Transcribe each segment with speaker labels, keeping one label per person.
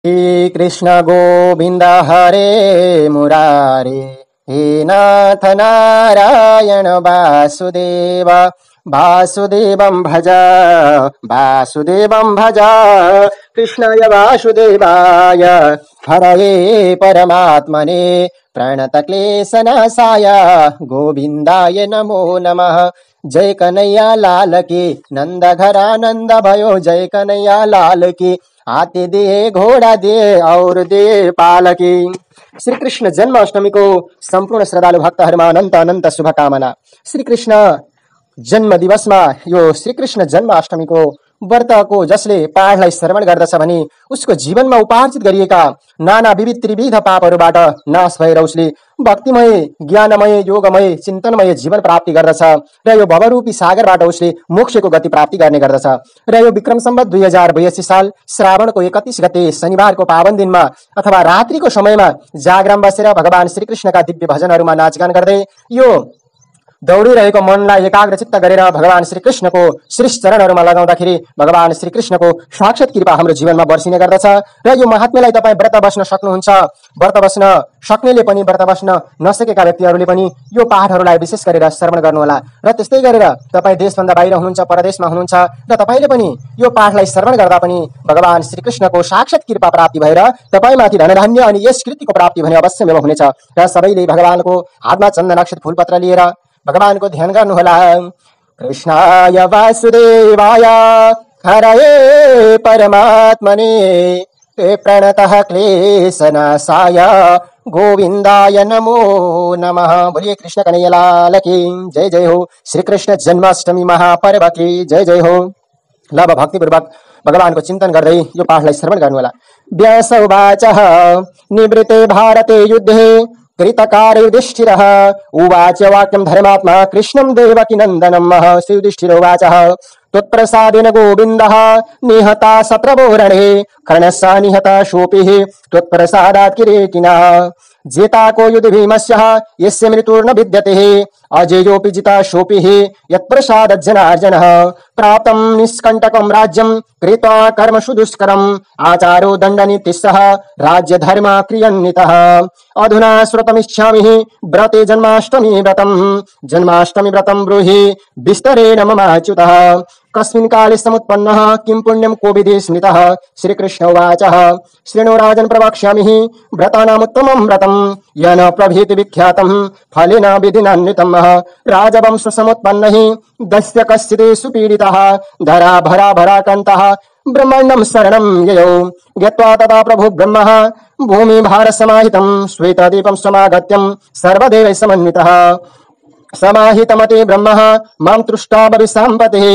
Speaker 1: हे कृष्ण गोविंद हरे मुरारे, हे नाथ नारायण वासुदेव, वासुदेवं भज, वासुदेवं भज। कृष्णाय वासुदेवाय हरये परमात्मने प्रणतक्लेशनाशाय गोविंदाय नमो नमः। जय कन्हैया लाल की, नंद घरा नंद भयो, जय कन्हैया लाल की। हाथी दिए, घोड़ा दिए और दिए पालकी। श्री कृष्ण जन्माष्टमी को संपूर्ण श्रद्धालु भक्तहरुमा अनन्त अनन्त शुभकामना। श्री कृष्ण जन्म दिवसमा यो श्री कृष्ण जन्माष्टमीको व्रतको जसले पाठलाई श्रवण गर्दछ भने उसको जीवनमा उपार्जित गरिएका नाना विविध त्रिविध पापहरूबाट नाश भएर उसले भक्तिमय, ज्ञानमय, योगमय, चिन्तनमय जीवन प्राप्ति गर्दछ र यो भवरूपी सागरबाट उसले मोक्षको गति प्राप्ति गर्ने गर्दछ। र यो विक्रम सम्वत 2082 साल श्रावणको 31 गते शनिबारको पावन दिनमा अथवा रात्रिको समयमा जागरण बसेर भगवान श्रीकृष्णका दिव्य भजनहरूमा नाचगान गर्दै यो दौडिरहेको मनलाई एकाग्रचित्त गरेर भगवान श्रीकृष्णको श्रेष्ठ चरणहरूमा लगाउँदाखेरि भगवान श्रीकृष्णको साक्षात् कृपा हाम्रो जीवनमा बर्सिने गर्दछ। र यो महात्म्यलाई तपाईँ व्रत बस्न सक्नुहुन्छ। व्रत बस्न सक्नेले पनि, व्रत बस्न नसकेका व्यक्तिहरूले पनि यो पाठहरूलाई विशेष गरेर श्रवण गर्नुहोला। र त्यस्तै गरेर तपाईँ देशभन्दा बाहिर हुनुहुन्छ, परदेशमा हुनुहुन्छ र तपाईँले पनि यो पाठलाई श्रवण गर्दा पनि भगवान श्रीकृष्णको साक्षात् कृपा प्राप्ति भएर तपाईँमाथि धनधान्य अनि यश कृतिको प्राप्ति भने अवश्यमेव हुनेछ। र सबैले भगवानको हातमा चन्दन अक्षत फूलपत्र लिएर भगवान को ध्यान गर्नुहोला। कृष्णाय वासुदेवाय हरये परमात्मने प्रणतः क्लेशनाशाय गोविंदाय नमो नमः। बोलिए कृष्ण कन्हैया लाल की जय जय हो। श्री कृष्ण जन्माष्टमी महापर्व की जय जय हो। लभ भक्तिपूर्वक भगवान को चिंतन गर्दै यो पाठलाई श्रवण गर्नुहोला। व्यास उवाच निवृते भारते युद्धे कृतकारे युधिष्ठिरः उवाच वाक्यं धर्मात्मा कृष्णं देवकी नन्दनम्। श्री युधिष्ठिर उवाच त्वत्प्रसादेन गोविन्दः निहता सप्रभोरणे कर्णस्सा निहता शोभिः त्वत्प्रसादात् किरीटिनः। जेताको युधि भीमस्यः यस्य मृत्युर्न विद्यते अजेयोऽपि जिता शोभिः यत्प्रसादात् जनार्दनः। प्राप्तं निष्कण्टकं राज्यं कृत्वा कर्मसु दुष्करम् आचारो दण्डनीतिः राज्य धर्म क्रियन्वितः। अधुना श्रुतमिच्छामि व्रते जन्माष्टमी व्रतम्। जन्माष्टमी व्रतं ब्रूहि विस्तरेण ममाच्युतः। कस्मिन् काले समुत्पन्नः किं पुण्यं को विधि स्मृतः। श्रीकृष्ण उवाच शृणु राजन् प्रवक्ष्यामि व्रतानामुत्तमं व्रतं येन प्रभृति विख्यातं फलेन विधिनान्वितं। राजवंश समुत्पन्नः दस्य कश्चित् सुपीडितः धरा भरा भराकन्तः ब्रह्माण्डं शरणं ययौ। गत्वा तदा प्रभु ब्रह्मः भूमि भार समाहितं श्वेतदीपं समागत्यं सर्वदेवैः समन्वितः। समाहितमते ब्रह्मः मां तृष्टा भविष्याम्पतिः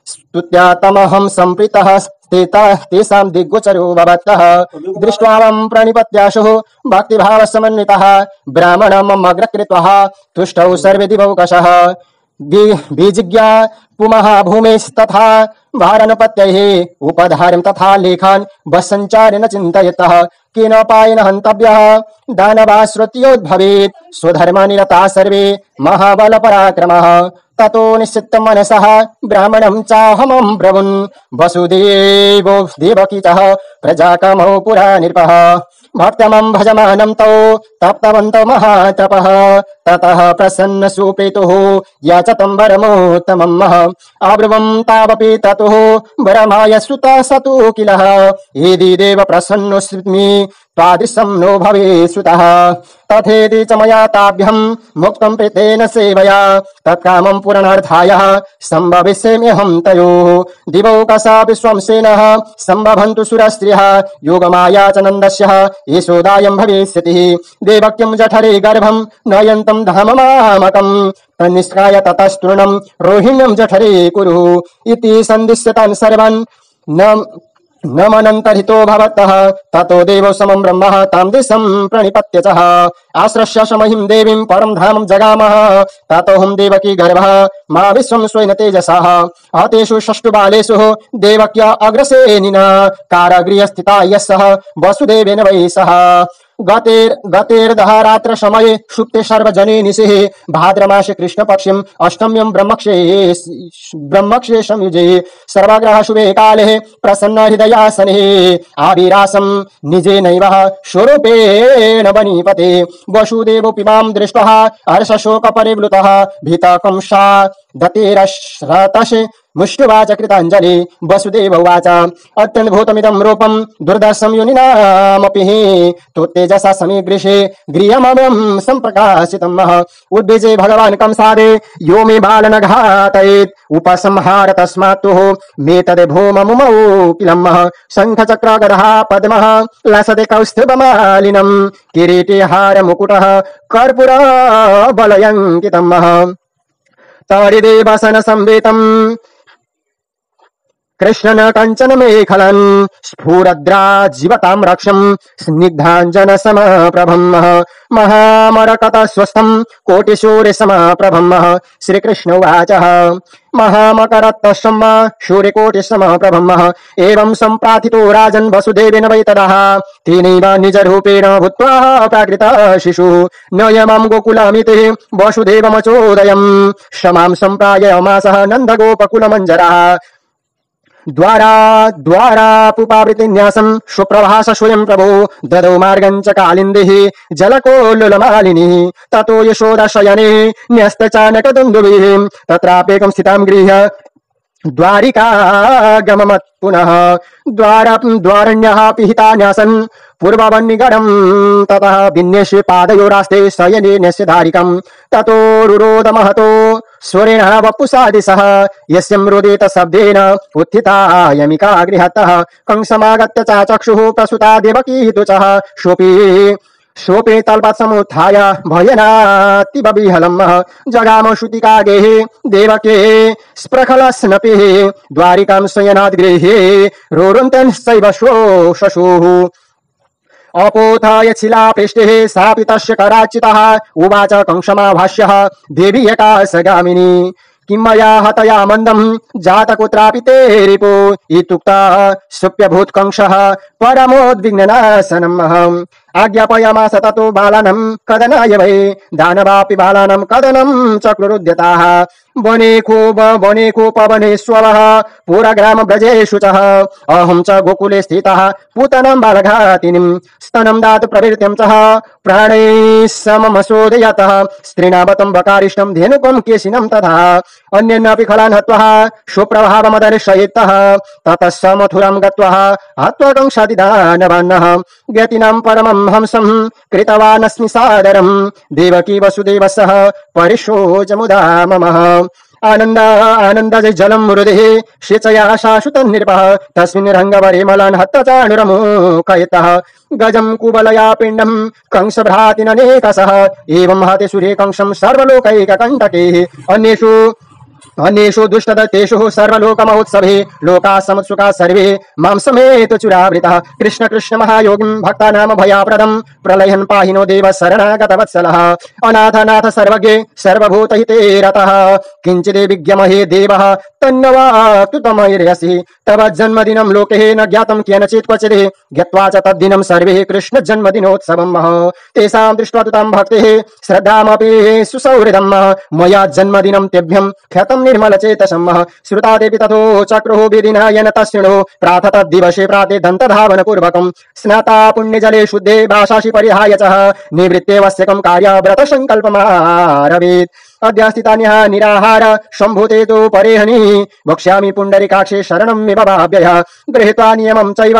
Speaker 1: स्तुत्या तमहं सम्प्रीतः तेषां दिग्गोचरो भवतः। दृष्ट्वा मां प्रणिपत्याशुः भक्तिभाव समन्वितः ब्राह्मणं मम अग्रकृत्वा तुष्टौ सर्वे दिवौकशः। बीजिज्ञा पुमः भूमेस्तथा भारनपत्यैः उपधारं तथा लेखान् वसञ्चारेण चिन्तयतः केनोपायेन हन्तव्यः दानवा श्रुत्योद्भवेत् स्वधर्मनिरताः सर्वे महाबलपराक्रमः। ततो निश्चित्तं मनसः ब्राह्मणं चाहमं ब्रवन् वसुदेवो देवकी च प्रजाकामौ पुरा नृपः। भक्तमं भजमानं तौ तप्तवन्तौ महातपः ततः प्रसन्न सुपेतुः याचतं वरमोत्तमम्। अब्रुवं तावपि ततुः वरमाय श्रुतः सतु किलः यदि देव प्रसन्नोऽस्मि तादृशं नो भवेत् श्रुतः। तथेति च मया ताभ्यं मुक्तं प्रीतेन सेवया तत्कामं पूरणार्थाय सम्भविष्याम्यहं तयोः। दिवौकशा विश्वंसेनः सम्भवन्तु सुरस्त्रियः योगमाया च नन्दस्यः यशोदायं भविष्यति। देवक्यं जठरे गर्भं नयन्तं धाममामकं तन्निष्काय ततस्तृणं रोहिण्यं जठरे कुरु इति सन्दिश्यतान् सर्वान् न मनन्तरितो भवतः। ततो देवो समं ब्रह्मः तां दिशं प्रणिपत्य च आश्रस्य समहिं देवीं परं धामं जगामः। ततोऽहं देवकी गर्भः मा विश्वं स्वेन तेजसा हतेषु षष्टु बालेषु देवक्या अग्रसेनिना कारागृहे स्थिता यस्सः वसुदेवेन वै सह। गतेर्दहरात्र समये सुप्ते सर्वजने निशिः भाद्रमासे कृष्णपक्ष्यम् अष्टम्यं ब्रह्मक्षे संयुजे सर्वग्रह शुभे काले प्रसन्न हृदयासने आविरासं निजेनैव स्वरूपेण बनीपते वसुदेवोऽपि मां दृष्ट्वा हर्षशोकपरिवृतः भीतकंसा दतेरश्रतशे मुष्टिवाच कृताञ्जलि वसुदेव उवाच अत्यन्तभूतमिदं रूपं दुर्दर्शं योनिनामपि तोत्तेजसा समीगृशे गृहमयं सम्प्रकाशितं उद्विजे भगवान् कंसादे यो मे बालन घातयेत् उपसंहार तस्मात् तुः मे तद् भूममुमौ किलम् शङ्खचक्र गदहा पद्मः लसते कौस्तुभमालिनं किरीटे हार मुकुटः कर्पूर बलयङ्कितम् तरिदेवसन संवेतं कृष्णन कंचन मेखलन स्फुरद्रा जीवतां रक्षं स्निग्धांजन समप्रभं महामरकत स्वस्थं कोटिशूर्य समप्रभं श्रीकृष्ण उवाच महामकरत्तशं सूर्यकोटि समप्रभं एवं सम्प्रार्थितो राजन् वसुदेवेन वै ततः तेनैव निजरूपेण भूत्वा प्राकृत शिशुः नयमां गोकुलमिति वसुदेवमचोदयम् क्षमां सम्प्रायमासः नन्दगोपकुलमञ्जरः द्वारापुपावृतिन्यासं सुप्रभास स्वयं प्रभो ददौ मार्गं च कालिन्दिः जलकोल्लुलमालिनी ततो यशोदा शयने न्यस्तचानकदुन्दुभिः तत्रापेकं स्थितां गृह्य द्वारिकागममत् पुनः द्वारण्यः पिहितान्यासन् पूर्ववन्निगडं ततः विन्यस्य पादयोरास्ते शयने न्यस्य धारिकं ततो रुरोद महतो स्वरेण वपुषादिशः यस्य मृदेत शब्देन उत्थितायमिका गृहतः कंसमागत्य चाचक्षुः प्रसूता देवकी तुचः शोपे तल्पात् समुत्थाय भयनातिव विहलम् जगाम श्रुतिका गेहे देवके स्प्रखलस्नपिः द्वारिकां शयनात् गृहे रोरुन्त्यंश्चैव शशुः अपोथाय शिलापृष्ठे सापि तस्य कराचितः उवाच कंसमाभाष्यः देवी एका सगामिनी किं मया हतया मन्दं जात कुत्रापि ते रिपो इत्युक्ता सुप्यभूत् कंसः परमोद्विग्ननाशनम् आज्ञापयामास ततो बालानं कदनाय वै दानवापि बालानं कदनं चक्रुरुद्यताः वने कोपवनेष्वः पुरग्राम ब्रजेषु च अहं च गोकुले स्थितः पूतनं बालघातिनीं स्तनं दातु प्रवृत्त्यं च प्राणैः सममसोदयतः स्त्रीणावतं बकारिष्टं धेनुकं केशिनं तथा अन्यन्नपि खलान् हत्वा सुप्रभावमदर्शयितः ततः स मथुरां गत्वा हत्वा कंसादिदानवान्नः ज्ञातीनां परमं हंसं कृतवानस्मि सादरं देवकी वसुदेवसः परिशोचमुदा मम आनंद जलम मृदे शेचया शाश्वत नृपः तस्मिन् रंगवरे मलान् हत्त चाणुरमुखयतः गजं कुबलया पिण्डं कंसभ्रातिननेकसः एवं हते सूर्ये कंसं सर्वलोकैककण्टके अन्येषु दुष्टदत्तेषु सर्वलोकमहोत्सवे लोकाः समुत्सुकाः सर्वे मां समेत चुरावृतः कृष्ण कृष्ण महायोगिं भक्तानां भयाप्रदं प्रलयन् पाहिनो देव शरणागतवत्सलः अनाथनाथ सर्वज्ञे सर्वभूतहिते रतः किञ्चिदे विज्ञमहे देवः तन्नवाक्तुतमैर्यसि तव जन्मदिनं लोके न ज्ञातं केनचित् क्वचित् ज्ञात्वा च तद्दिनं सर्वे कृष्ण जन्मदिनोत्सवं तेषां दृष्ट्वा तु तां भक्तेः श्रद्धामपि सुसौहृदं मया जन्मदिनं तेभ्यं ख्यातं निर्मल चेतसम् श्रुता देवी तथो चक्रुः विधिनायन तस्मिनो प्रातः दिवसे प्राते दन्तधावन पूर्वकं स्नाता पुण्यजले शुद्धे भाषासि परिहाय च निवृत्ते वस्यकं कार्य व्रत संकल्पमारवेत् अद्यास्थितान्यः निराहार सम्भूते तु परेहनि वक्ष्यामि पुण्डरीकाक्षे शरणं भाव्यः गृहीत्वा नियमं चैव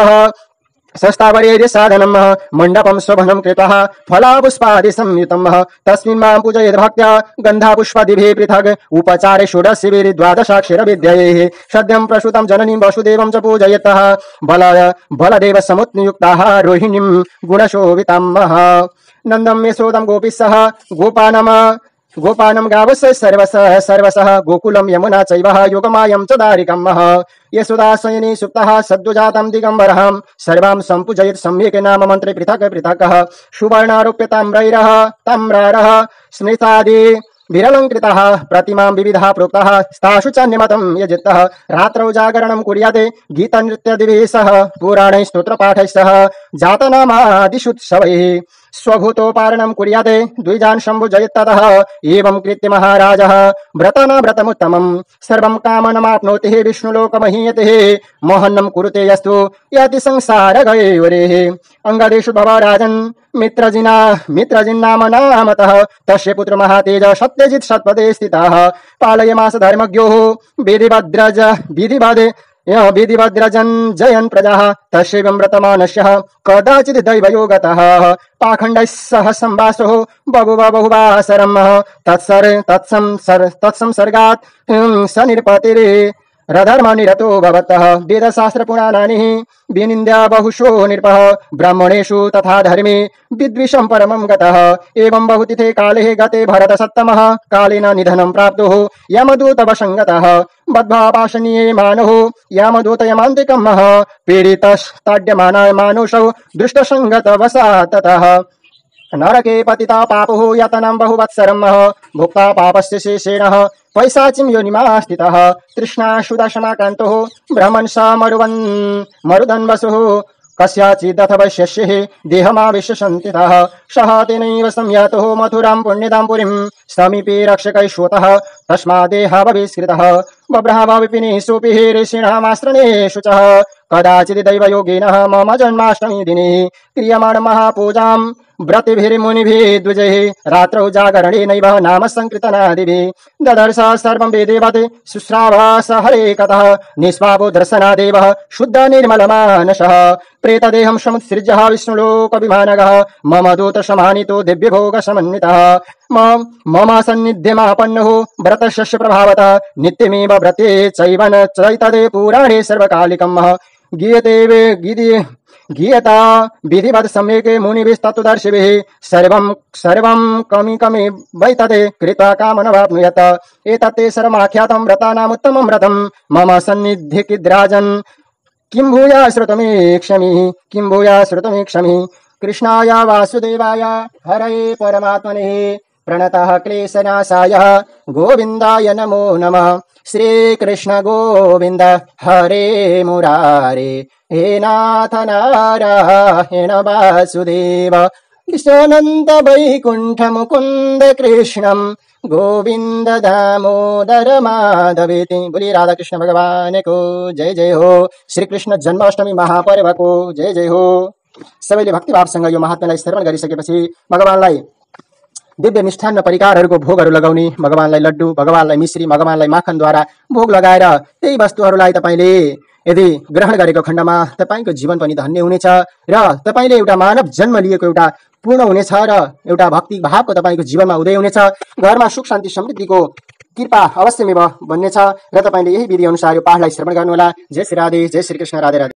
Speaker 1: सस्तावरे साधनं मंडपं शोभनं कृत्वा फलापुष्पादि संयुतं तस्मिन् मां पूजयेत् भक्त्या गन्धापुष्पादिभिः पृथक् उपचारे षोडशिभिः द्वादशाक्षर विद्यैः सद्यं प्रसूतं जननीं वसुदेवं च पूजयेत् बलदेव समुत्युक्ताः रोहिणीं गुणशोभितां नन्दं यशोदं गोपीसः गोपानं गावस्य सर्वसः गोकुलं यमुना चैव योगमायं च दारिकम् यशोदाशयने सुप्तः सद्योजातं दिगम्बरः सर्वां सम्पूजयेत् सम्यक् नाम मन्त्रे पृथक् पृथक् सुवर्णारोप्य ताम्रारः स्मृतादि विरलङ्कृतः प्रतिमां विविधः प्रोक्तः तासु च निमतं यजितः रात्रौ जागरणं कुर्याते गीतनृत्यादिभिः सह पुराणैः स्तोत्रपाठैः सह जातनामादिषुत्सवैः स्वभूतोपारणं कुर्याते द्विजान् शम्भुजयत्ततः एवं कृत्य महाराजः व्रतमुत्तमं सर्वं कामनमाप्नोति विष्णुलोकमहीयते मोहनं कुरुते यस्तु याति संसारगैवरेः अंगदेषु भव राजन् मित्रजिन्नाम नामतः तस्य पुत्र महातेज सत्यजित् सत्पदे स्थितः पालयमास धर्मज्ञोः विधिवद्रजन् जयन् प्रजाः तस्यैवं व्रतमानस्यः कदाचित् दैवयोगतः पाखण्डैः सह संवासो बहुवासरम् तत्संसर्गात् सनिर्पतिरे रधर्मनिरतो भवतः वेदशास्त्रपुराणानि विनिन्द्य बहुशो नृपः ब्राह्मणेषु तथा धर्मे विद्विषं परमं गतः एवं बहुतिथे काले गते भरतसत्तमः कालेन निधनं प्राप्तुः यमदूतवशङ्गतः बद्धापाशनीये मानः यमदूतयमान्तिकमः पीडितस्ताड्यमानाय मानुषौ दृष्टसङ्गतवशात् ततः नरके पतिता पापुः यतनं बहुवत्सरमः भुक्ता पापस्य शेषेणः पैशाचिं योनिमास्थितः तृष्णाशुदशमाकान्तुः ब्रह्मन् स मरुदन् वसुः कस्याचिदथ वैश्यस्यः देहमाविश्य सन्तितः सः तेनैव संयातुः मथुरां पुण्यदां पुरीं समीपे रक्षकैः श्रुतः तस्मादेहावविस्कृतः बभ्रः विपिने सुपिः ऋषीणामाश्रमेषु च कदाचित् दैवयोगेन मम जन्माष्टमी दिने क्रियमाण महापूजां व्रतिभिर्मुनिभिः द्विजैः रात्रौ जागरणेनैव नाम संकीर्तनादिभिः ददर्श सर्वं वेदेवत् शुश्रावस हरे कथः निष्पापो दर्शनादेव शुद्ध निर्मलमानसः प्रेतदेहं समुत्सृज्य विष्णुलोकविमानगः मम दूतसमानितो दिव्यभोगसमन्वितः मम सन्निध्यमापन्नः व्रतस्य प्रभावतः नित्यमेव व्रते चैवन चैतदे पुराणे सर्वकालिकम् गीयता विधिवत् सम्यक् मुनिभिस्तत्त्वदर्शिभिः सर्वं कमि वैतदे कृत्वा कामनवाप्नुयात् एतत्ते सर्वमाख्यातं व्रतानामुत्तमं व्रतं मम सन्निधिकिद्राजन् किं भूया श्रुतमीक्षमि कृष्णाय वासुदेवाय हरये परमात्मने प्रणतः क्लेशनाशाय गोविन्दाय नमो नमः श्रीकृष्ण गोविन्द हरे मुरारे हे नाथ नारायण वासुदेव कृष्णानन्द वैकुण्ठ मुकुन्द कृष्णं गोविन्द दामोदर माधवेति। बोलिए राधा कृष्ण भगवान को जय जय हो। श्री कृष्ण जन्माष्टमी महापर्व को जय जय हो। सबैले भक्तिभावसँग यो महात्म्यलाई श्रवण गरिसकेपछि भगवानलाई दिव्य मिष्ठान्न परिकारहरूको भोगहरू लगाउने, भगवानलाई लड्डु, भगवानलाई मिश्री, भगवानलाई माखनद्वारा भोग लगाएर त्यही वस्तुहरूलाई तपाईले यदि ग्रहण गरेको खण्डमा तपाईको जीवन पनि धन्य हुनेछ र तपाईले एउटा मानव जन्म लिएको एउटा पूर्ण हुनेछ र एउटा भक्ति भावको तपाईको जीवनमा उदय हुनेछ। घरमा सुख शान्ति समृद्धिको कृपा अवश्यमेव बन्नेछ र तपाईले यही विधि अनुसार यो पाठलाई श्रवण गर्नुहोला। जय श्री राधे, जय श्री कृष्ण, राधे राधे।